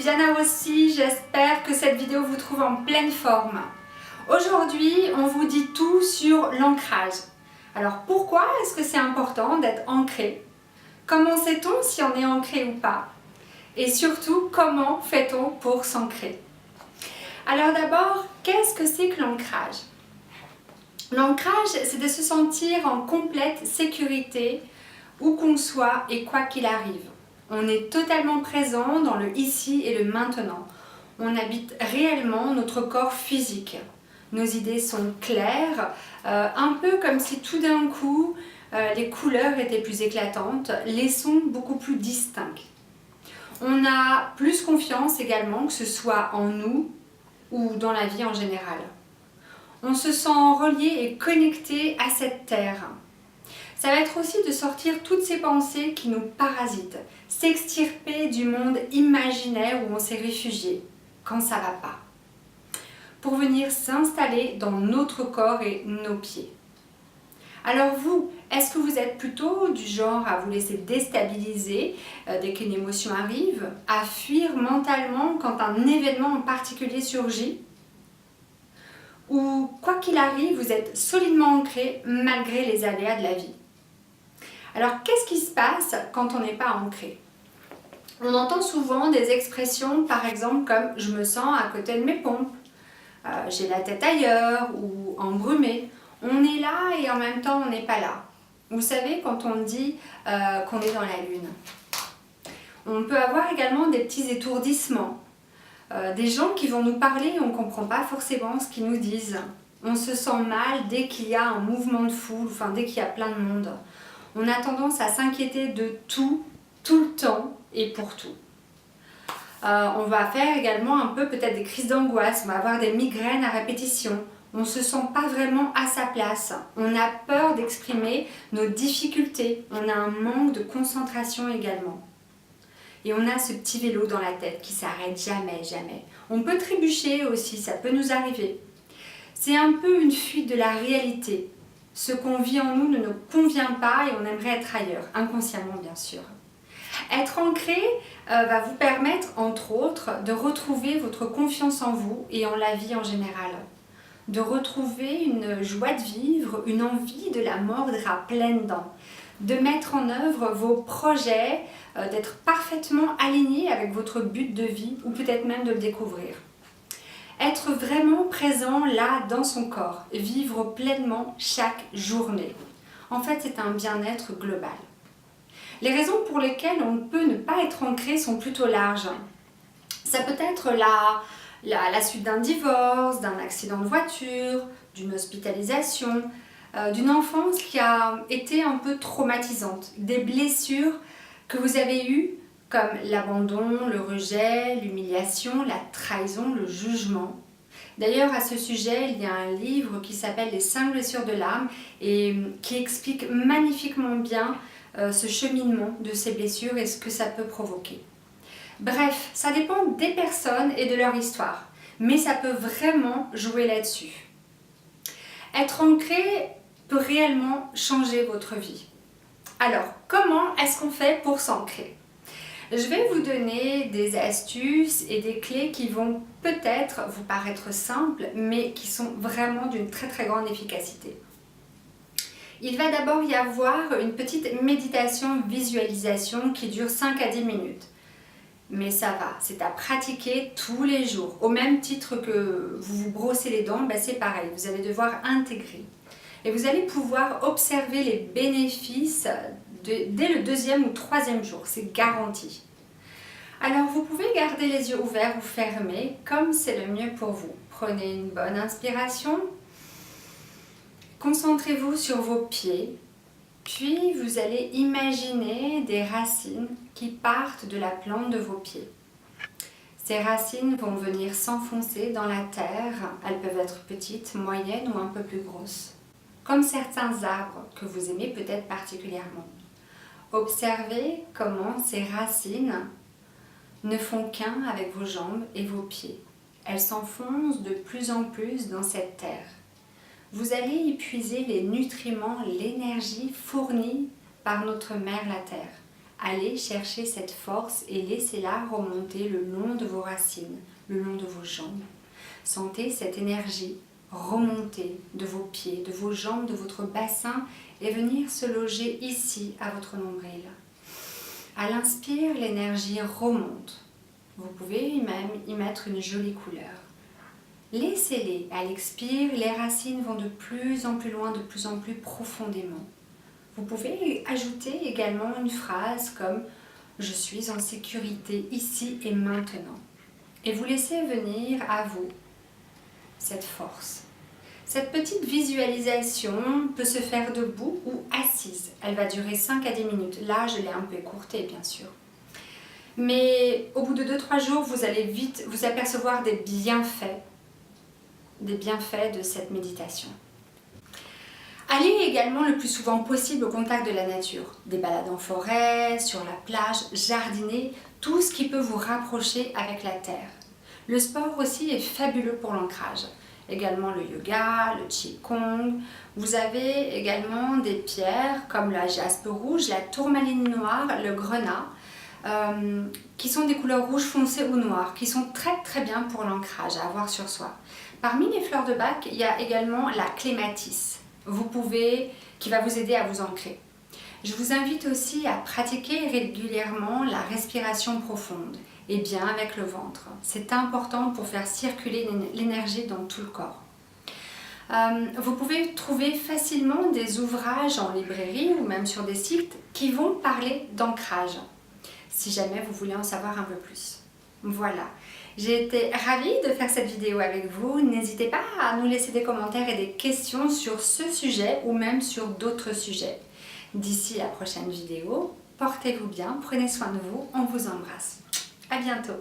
Viviana Rossi, j'espère que cette vidéo vous trouve en pleine forme. Aujourd'hui, on vous dit tout sur l'ancrage. Alors pourquoi est-ce que c'est important d'être ancré? Comment sait-on si on est ancré ou pas? Et surtout, comment fait-on pour s'ancrer? Alors d'abord, qu'est-ce que c'est que l'ancrage? L'ancrage, c'est de se sentir en complète sécurité où qu'on soit et quoi qu'il arrive. On est totalement présent dans le ici et le maintenant. On habite réellement notre corps physique. Nos idées sont claires, un peu comme si tout d'un coup les couleurs étaient plus éclatantes, les sons beaucoup plus distincts. On a plus confiance également, que ce soit en nous ou dans la vie en général. On se sent relié et connecté à cette terre. Ça va être aussi de sortir toutes ces pensées qui nous parasitent, s'extirper du monde imaginaire où on s'est réfugié quand ça va pas, pour venir s'installer dans notre corps et nos pieds. Alors vous, est-ce que vous êtes plutôt du genre à vous laisser déstabiliser dès qu'une émotion arrive, à fuir mentalement quand un événement en particulier surgit? Ou quoi qu'il arrive, vous êtes solidement ancré malgré les aléas de la vie? Alors qu'est-ce qui se passe quand on n'est pas ancré? On entend souvent des expressions par exemple comme « je me sens à côté de mes pompes »,« j'ai la tête ailleurs » ou « embrumé ». On est là et en même temps on n'est pas là. Vous savez, quand on dit qu'on est dans la lune. On peut avoir également des petits étourdissements, des gens qui vont nous parler et on ne comprend pas forcément ce qu'ils nous disent. On se sent mal dès qu'il y a un mouvement de foule, enfin dès qu'il y a plein de monde. On a tendance à s'inquiéter de tout, tout le temps et pour tout. On va faire également un peu peut-être des crises d'angoisse, on va avoir des migraines à répétition. On ne se sent pas vraiment à sa place. On a peur d'exprimer nos difficultés. On a un manque de concentration également. Et on a ce petit vélo dans la tête qui s'arrête jamais, jamais. On peut trébucher aussi, ça peut nous arriver. C'est un peu une fuite de la réalité. Ce qu'on vit en nous ne nous convient pas et on aimerait être ailleurs, inconsciemment bien sûr. Être ancré va vous permettre, entre autres, de retrouver votre confiance en vous et en la vie en général. De retrouver une joie de vivre, une envie de la mordre à pleines dents. De mettre en œuvre vos projets, d'être parfaitement aligné avec votre but de vie ou peut-être même de le découvrir. Être vraiment présent là dans son corps, vivre pleinement chaque journée. En fait, c'est un bien-être global. Les raisons pour lesquelles on peut ne pas être ancré sont plutôt larges. Ça peut être la suite d'un divorce, d'un accident de voiture, d'une hospitalisation, d'une enfance qui a été un peu traumatisante, des blessures que vous avez eues comme l'abandon, le rejet, l'humiliation, la trahison, le jugement. D'ailleurs, à ce sujet, il y a un livre qui s'appelle « Les 5 blessures de l'âme » et qui explique magnifiquement bien ce cheminement de ces blessures et ce que ça peut provoquer. Bref, ça dépend des personnes et de leur histoire, mais ça peut vraiment jouer là-dessus. Être ancré peut réellement changer votre vie. Alors, comment est-ce qu'on fait pour s'ancrer? Je vais vous donner des astuces et des clés qui vont peut-être vous paraître simples, mais qui sont vraiment d'une très très grande efficacité. Il va d'abord y avoir une petite méditation visualisation qui dure 5 à 10 minutes. Mais ça va, c'est à pratiquer tous les jours. Au même titre que vous vous brossez les dents, c'est pareil, vous allez devoir intégrer. Et vous allez pouvoir observer les bénéfices dès le 2e ou 3e jour, c'est garanti. Alors vous pouvez garder les yeux ouverts ou fermés, comme c'est le mieux pour vous. Prenez une bonne inspiration, concentrez-vous sur vos pieds, puis vous allez imaginer des racines qui partent de la plante de vos pieds. Ces racines vont venir s'enfoncer dans la terre, elles peuvent être petites, moyennes ou un peu plus grosses. Comme certains arbres que vous aimez peut-être particulièrement. Observez comment ces racines ne font qu'un avec vos jambes et vos pieds. Elles s'enfoncent de plus en plus dans cette terre. Vous allez y puiser les nutriments, l'énergie fournie par notre mère la terre. Allez chercher cette force et laissez-la remonter le long de vos racines, le long de vos jambes. Sentez cette énergie remonter de vos pieds, de vos jambes, de votre bassin et venir se loger ici à votre nombril. À l'inspire, l'énergie remonte. Vous pouvez même y mettre une jolie couleur. Laissez-les. À l'expire, les racines vont de plus en plus loin, de plus en plus profondément. Vous pouvez ajouter également une phrase comme « Je suis en sécurité ici et maintenant ». Et vous laissez venir à vous cette force. Cette petite visualisation peut se faire debout ou assise. Elle va durer 5 à 10 minutes. Là, je l'ai un peu écourtée, bien sûr. Mais au bout de 2-3 jours, vous allez vite vous apercevoir des bienfaits de cette méditation. Allez également le plus souvent possible au contact de la nature. Des balades en forêt, sur la plage, jardiner, tout ce qui peut vous rapprocher avec la terre. Le sport aussi est fabuleux pour l'ancrage. Également le yoga, le qigong. Vous avez également des pierres comme la jaspe rouge, la tourmaline noire, le grenat, qui sont des couleurs rouge foncé ou noires, qui sont très bien pour l'ancrage à avoir sur soi. Parmi les fleurs de bac, il y a également la clématisse, qui va vous aider à vous ancrer. Je vous invite aussi à pratiquer régulièrement la respiration profonde et bien avec le ventre. C'est important pour faire circuler l'énergie dans tout le corps. Vous pouvez trouver facilement des ouvrages en librairie ou même sur des sites qui vont parler d'ancrage, si jamais vous voulez en savoir un peu plus. Voilà, j'ai été ravie de faire cette vidéo avec vous. N'hésitez pas à nous laisser des commentaires et des questions sur ce sujet ou même sur d'autres sujets. D'ici la prochaine vidéo, portez-vous bien, prenez soin de vous, on vous embrasse. À bientôt.